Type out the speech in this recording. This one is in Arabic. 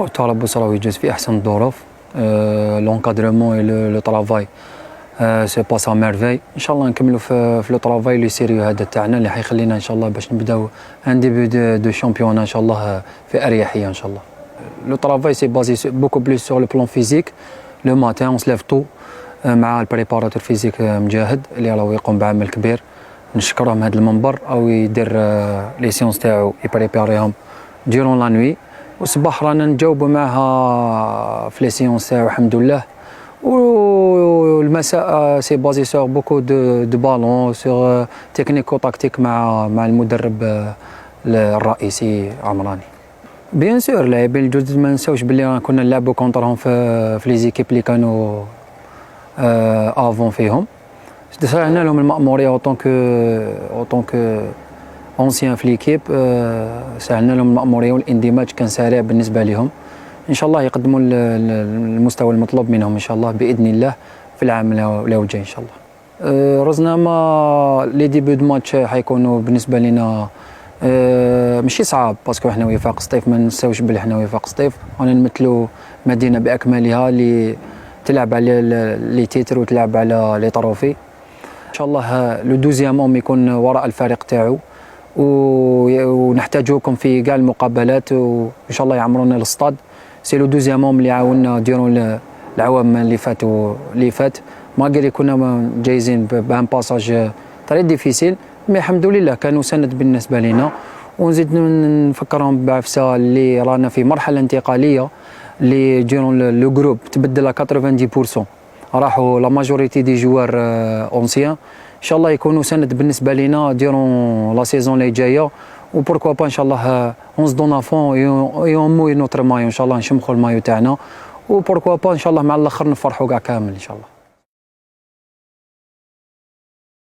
التربص راه يجوز في احسن الظروف. لونكادرمون اي لو ترافاي سي باس ا ميرفي. ان شاء الله نكملوا في لو ترافاي لو سيريو هذا تاعنا اللي حيخلينا ان شاء الله باش نبداو ان ديبي دو شامبيون ان شاء الله في اريحيه ان شاء الله. لو ترافاي سي بازي بوكو بليس سور لو بلان فيزيك. لو ماتان اون سليف تو مع البريباراتور فيزيك مجاهد اللي راه يقوم بعمل كبير، نشكره من هذا المنبر او يدير لي سيونس تاعو يبريباريهم ديرون لا نوي، والصباح رانا نجاوبوا معها في لي سيونس تاعو الحمد لله. والمساء سي بازي سور بوكو دو بالون سور تكنيكو تاكتيك مع المدرب الرئيسي عمراني. بيان سور اللاعبين الجدد ما نساوش باللي كنا نلعبوا كونترهم في لي زيكيب اللي كانوا افون فيهم. سهلنا لهم المأمورية اوطون كو اونسيان في ليكيب، سهلنا لهم المأمورية والاندماج كان سريع بالنسبة لهم. ان شاء الله يقدموا المستوى المطلوب منهم ان شاء الله باذن الله في العام اللي جاي ان شاء الله. رزنا ما لي ديبي دو ماتش حيكونوا بالنسبه لنا ماشي صعاب، باسكو حنا وفاق سطيف ما نساوش بلي حنا وفاق سطيف رانا نمثلوا مدينه باكملها اللي تلعب على لي تيتر وتلعب على لي طروفي. ان شاء الله لو دوزيام اوم يكون وراء الفريق تاعو، ونحتاجوكم في كاع المقابلات، وان شاء الله يعمرونا الاستاد. سي لو دوزيام اوم اللي عاوننا ديرون العوام اللي فات ماغري كنا جايزين بان باساج تري ديفيسيل، مي الحمد لله كانوا سند بالنسبه لنا. ونزيد نفكرهم بعفسه اللي رانا في مرحله انتقاليه اللي ديرون لو جروب تبدل 90% راحوا لا ماجوريتي دي جوار اونسيان. ان شاء الله يكونوا سند بالنسبه لنا ديرون لا سيزون اللي جايه، وبوركوا با ان شاء الله اون دون فون اون موي نوتر مايو ان شاء الله نشمخوا المايو تاعنا، وبوركوا با ان شاء الله مع الاخر نفرحوا كاع كامل ان شاء الله.